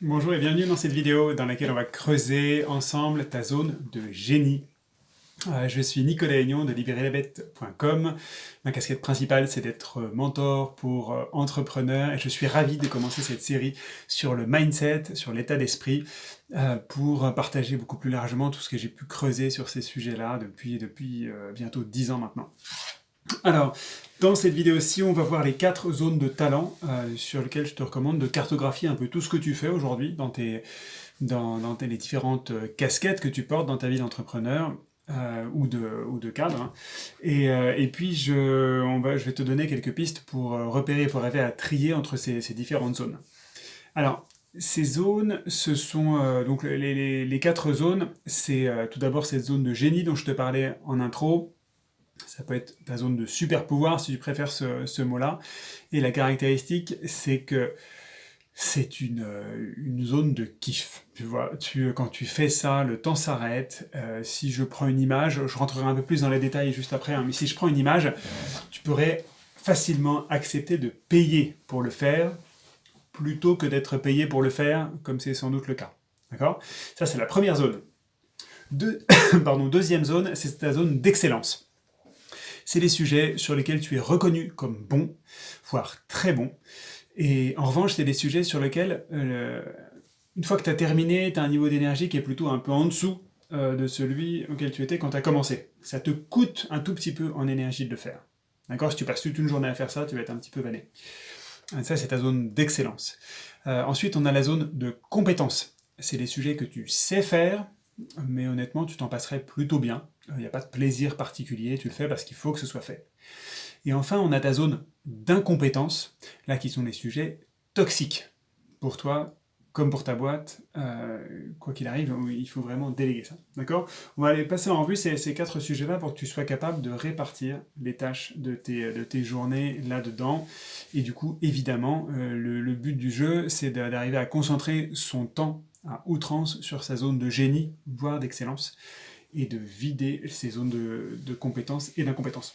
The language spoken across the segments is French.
Bonjour et bienvenue dans cette vidéo dans laquelle on va creuser ensemble ta zone de génie. Je suis Nicolas Aignan de libérerlabête.com. Ma casquette principale, c'est d'être mentor pour entrepreneurs et je suis ravi de commencer cette série sur le mindset, sur l'état d'esprit, pour partager beaucoup plus largement tout ce que j'ai pu creuser sur ces sujets-là depuis bientôt 10 ans maintenant. Alors, dans cette vidéo-ci, on va voir les 4 zones de talent sur lesquelles je te recommande de cartographier un peu tout ce que tu fais aujourd'hui dans les différentes casquettes que tu portes dans ta vie d'entrepreneur ou de cadre. Hein. Et puis, je vais te donner quelques pistes pour repérer, pour arriver à trier entre ces différentes zones. Alors, ces zones, ce sont donc les 4 zones. C'est tout d'abord cette zone de génie dont je te parlais en intro. Ça peut être ta zone de super pouvoir si tu préfères ce mot-là. Et la caractéristique, c'est que c'est une zone de kiff. Tu vois, quand tu fais ça, le temps s'arrête. Si je prends une image, je rentrerai un peu plus dans les détails juste après, hein, mais si je prends une image, tu pourrais facilement accepter de payer pour le faire plutôt que d'être payé pour le faire, comme c'est sans doute le cas. D'accord ? Ça, c'est la première zone. Deuxième zone, c'est ta zone d'excellence. C'est les sujets sur lesquels tu es reconnu comme bon, voire très bon. Et en revanche, c'est des sujets sur lesquels, une fois que tu as terminé, tu as un niveau d'énergie qui est plutôt un peu en dessous de celui auquel tu étais quand tu as commencé. Ça te coûte un tout petit peu en énergie de le faire. D'accord ? Si tu passes toute une journée à faire ça, tu vas être un petit peu vanné. Ça, c'est ta zone d'excellence. Ensuite, on a la zone de compétence. C'est les sujets que tu sais faire, mais honnêtement, tu t'en passerais plutôt bien. Il n'y a pas de plaisir particulier, tu le fais parce qu'il faut que ce soit fait. Et enfin, on a ta zone d'incompétence, là qui sont les sujets toxiques. Pour toi, comme pour ta boîte, quoi qu'il arrive, il faut vraiment déléguer ça. D'accord ? On va aller passer en revue ces 4 sujets-là pour que tu sois capable de répartir les tâches de tes journées là-dedans. Et du coup, évidemment, le but du jeu, c'est d'arriver à concentrer son temps à outrance sur sa zone de génie, voire d'excellence, et de vider ces zones de compétences et d'incompétences.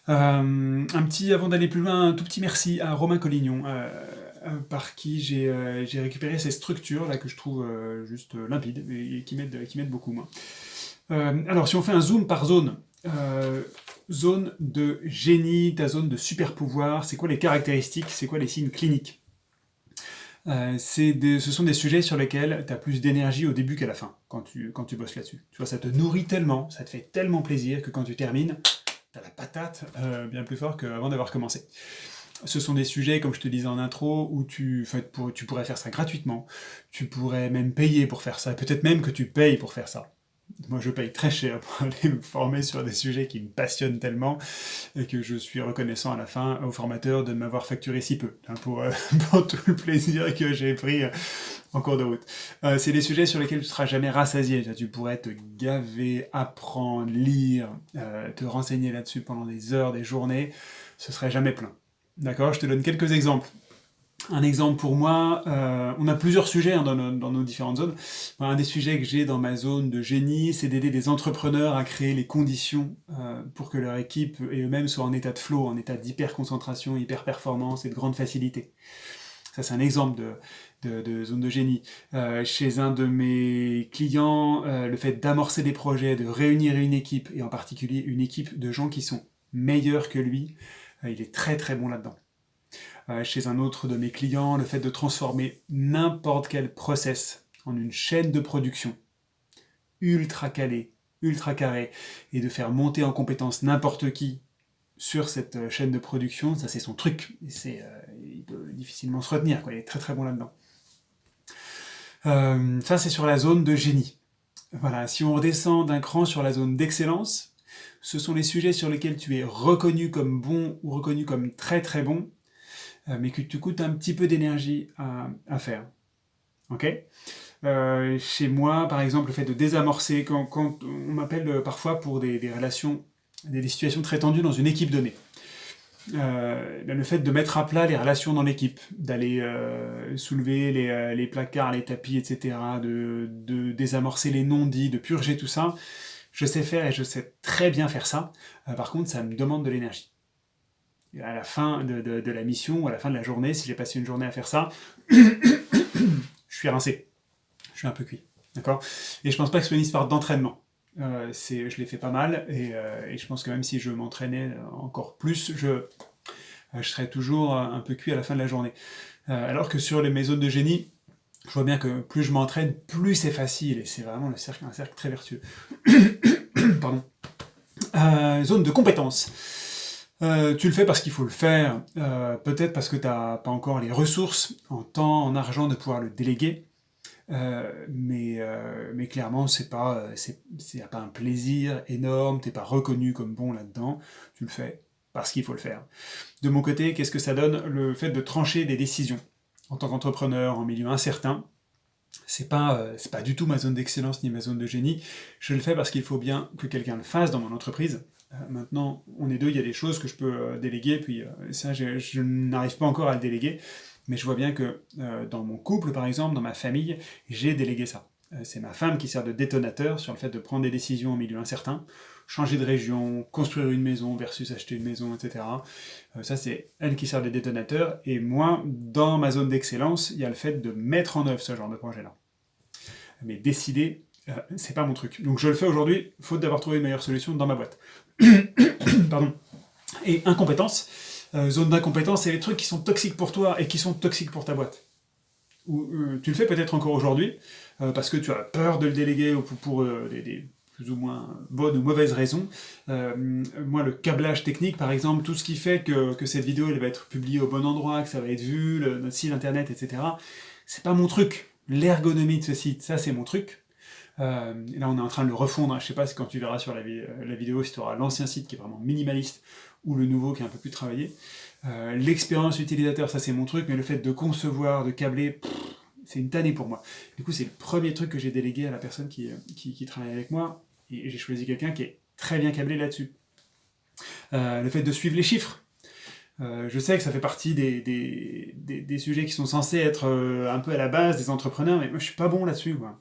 Avant d'aller plus loin, un tout petit merci à Romain Collignon, par qui j'ai récupéré ces structures là que je trouve juste limpides et qui m'aident beaucoup. Moi. Alors, si on fait un zoom par zone, zone de génie, ta zone de super pouvoir, c'est quoi les caractéristiques, c'est quoi les signes cliniques? Ce sont des sujets sur lesquels tu as plus d'énergie au début qu'à la fin, quand tu bosses là-dessus. Tu vois, ça te nourrit tellement, ça te fait tellement plaisir que quand tu termines, tu as la patate bien plus fort qu'avant d'avoir commencé. Ce sont des sujets, comme je te disais en intro, où tu pourrais faire ça gratuitement, tu pourrais même payer pour faire ça, peut-être même que tu payes pour faire ça. Moi, je paye très cher pour aller me former sur des sujets qui me passionnent tellement et que je suis reconnaissant à la fin au formateur de m'avoir facturé si peu pour tout le plaisir que j'ai pris en cours de route. C'est des sujets sur lesquels tu ne seras jamais rassasié. Tu pourrais te gaver, apprendre, lire, te renseigner là-dessus pendant des heures, des journées. Ce serait jamais plein. D'accord ? Je te donne quelques exemples. Un exemple pour moi, on a plusieurs sujets hein, dans nos différentes zones. Un des sujets que j'ai dans ma zone de génie, c'est d'aider des entrepreneurs à créer les conditions pour que leur équipe et eux-mêmes soient en état de flow, en état d'hyper-concentration, hyper-performance et de grande facilité. Ça, c'est un exemple de zone de génie. Chez un de mes clients, le fait d'amorcer des projets, de réunir une équipe, et en particulier une équipe de gens qui sont meilleurs que lui, il est très très bon là-dedans. Chez un autre de mes clients, le fait de transformer n'importe quel process en une chaîne de production ultra calée, ultra carrée, et de faire monter en compétence n'importe qui sur cette chaîne de production, ça c'est son truc. Il peut difficilement se retenir, quoi. Il est très très bon là-dedans. Ça c'est sur la zone de génie. Voilà, si on redescend d'un cran sur la zone d'excellence, ce sont les sujets sur lesquels tu es reconnu comme bon ou reconnu comme très très bon, mais que tu coûtes un petit peu d'énergie à faire. Ok ? Chez moi, par exemple, le fait de désamorcer, quand on m'appelle parfois pour des relations, des situations très tendues dans une équipe donnée. Le fait de mettre à plat les relations dans l'équipe, d'aller soulever les placards, les tapis, etc., de désamorcer les non-dits, de purger tout ça, je sais faire et je sais très bien faire ça. Par contre, ça me demande de l'énergie. À la fin de la mission ou à la fin de la journée, si j'ai passé une journée à faire ça, suis rincé, je suis un peu cuit, d'accord? Et je pense pas que ce soit une histoire d'entraînement. Je l'ai fait pas mal, et je pense que même si je m'entraînais encore plus, je serais toujours un peu cuit à la fin de la journée. Alors que sur mes zones de génie, je vois bien que plus je m'entraîne, plus c'est facile, et c'est vraiment un cercle très vertueux. Pardon. Zone de compétence. Tu le fais parce qu'il faut le faire, peut-être parce que tu n'as pas encore les ressources en temps, en argent de pouvoir le déléguer, mais clairement c'est pas un plaisir énorme, t'es pas reconnu comme bon là-dedans, tu le fais parce qu'il faut le faire. De mon côté, qu'est-ce que ça donne? Le fait de trancher des décisions en tant qu'entrepreneur en milieu incertain, c'est pas du tout ma zone d'excellence ni ma zone de génie. Je le fais parce qu'il faut bien que quelqu'un le fasse dans mon entreprise. Maintenant, on est deux, il y a des choses que je peux déléguer, puis ça, je n'arrive pas encore à le déléguer, mais je vois bien que dans mon couple, par exemple, dans ma famille, j'ai délégué ça. C'est ma femme qui sert de détonateur sur le fait de prendre des décisions au milieu incertain, changer de région, construire une maison versus acheter une maison, etc. Ça, c'est elle qui sert de détonateur, et moi, dans ma zone d'excellence, il y a le fait de mettre en œuvre ce genre de projet-là. Mais décider, c'est pas mon truc. Donc je le fais aujourd'hui, faute d'avoir trouvé une meilleure solution dans ma boîte. Pardon. Et incompétence, zone d'incompétence, c'est les trucs qui sont toxiques pour toi et qui sont toxiques pour ta boîte. Ou tu le fais peut-être encore aujourd'hui, parce que tu as peur de le déléguer ou pour des plus ou moins bonnes ou mauvaises raisons. Moi, le câblage technique, par exemple, tout ce qui fait que cette vidéo elle va être publiée au bon endroit, que ça va être vu, notre site internet, etc., c'est pas mon truc. L'ergonomie de ce site, ça c'est mon truc. Là, on est en train de le refondre. Je sais pas si quand tu verras sur la vidéo, si tu auras l'ancien site qui est vraiment minimaliste ou le nouveau qui est un peu plus travaillé. L'expérience utilisateur, ça c'est mon truc, mais le fait de concevoir, de câbler, c'est une tannée pour moi. Du coup, c'est le premier truc que j'ai délégué à la personne qui travaille avec moi, et j'ai choisi quelqu'un qui est très bien câblé là-dessus. Le fait de suivre les chiffres. Je sais que ça fait partie des sujets qui sont censés être un peu à la base des entrepreneurs, mais moi je suis pas bon là-dessus, quoi.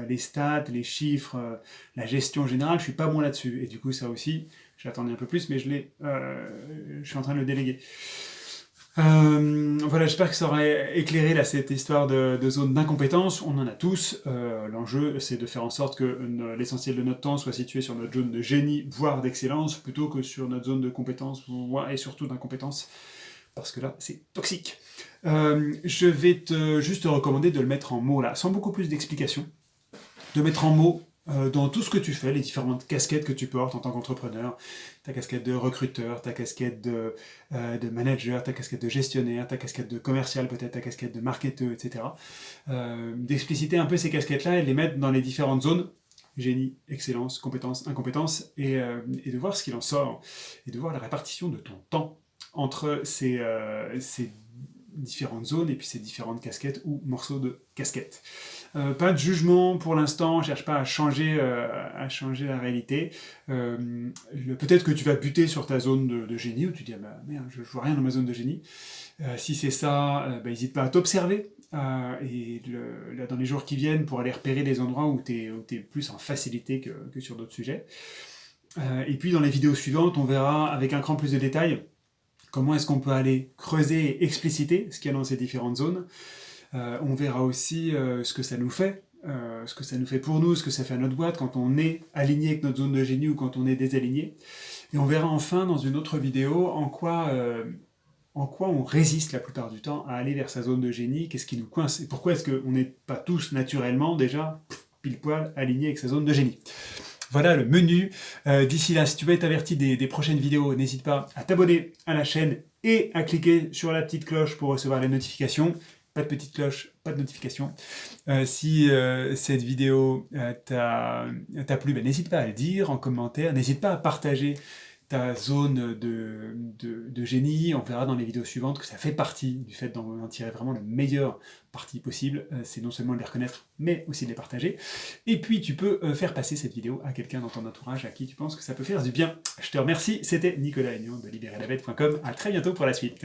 Les stats, les chiffres, la gestion générale, je suis pas bon là-dessus. Et du coup, ça aussi, j'attendais un peu plus, mais je suis en train de le déléguer. Voilà, j'espère que ça aurait éclairé là, cette histoire de zone d'incompétence. On en a tous. L'enjeu, c'est de faire en sorte que l'essentiel de notre temps soit situé sur notre zone de génie, voire d'excellence, plutôt que sur notre zone de compétence, voire et surtout d'incompétence. Parce que là, c'est toxique. Je vais juste te recommander de le mettre en mots là, sans beaucoup plus d'explications. De mettre en mots dans tout ce que tu fais, les différentes casquettes que tu portes en tant qu'entrepreneur, ta casquette de recruteur, ta casquette de manager, ta casquette de gestionnaire, ta casquette de commercial peut-être, ta casquette de marketeur, etc. D'expliciter un peu ces casquettes-là et de les mettre dans les différentes zones, génie, excellence, compétence, incompétence, et de voir ce qu'il en sort, et de voir la répartition de ton temps entre ces différentes zones et puis ces différentes casquettes ou morceaux de casquette. Pas de jugement pour l'instant, je cherche pas à changer la réalité. Peut-être que tu vas buter sur ta zone de génie, où tu dis ah bah, merde, je vois rien dans ma zone de génie. Si c'est ça, n'hésite pas à t'observer. Et là, dans les jours qui viennent, pour aller repérer les endroits où tu es plus en facilité que sur d'autres sujets. Et puis dans les vidéos suivantes, on verra avec un cran plus de détails comment est-ce qu'on peut aller creuser et expliciter ce qu'il y a dans ces différentes zones. On verra aussi ce que ça nous fait, ce que ça nous fait pour nous, ce que ça fait à notre boîte quand on est aligné avec notre zone de génie ou quand on est désaligné. Et on verra enfin dans une autre vidéo en quoi on résiste la plupart du temps à aller vers sa zone de génie, qu'est-ce qui nous coince et pourquoi est-ce qu'on n'est pas tous naturellement déjà pile poil alignés avec sa zone de génie. Voilà le menu. D'ici là, si tu veux être averti des prochaines vidéos, n'hésite pas à t'abonner à la chaîne et à cliquer sur la petite cloche pour recevoir les notifications. Pas de petite cloche, pas de notification. Si cette vidéo t'a plu, n'hésite pas à le dire en commentaire, n'hésite pas à partager ta zone de génie. On verra dans les vidéos suivantes que ça fait partie du fait d'en tirer vraiment le meilleur parti possible. C'est non seulement de les reconnaître, mais aussi de les partager. Et puis tu peux faire passer cette vidéo à quelqu'un dans ton entourage à qui tu penses que ça peut faire du bien. Je te remercie, c'était Nicolas Agnon de libérerlabête.com. À très bientôt pour la suite.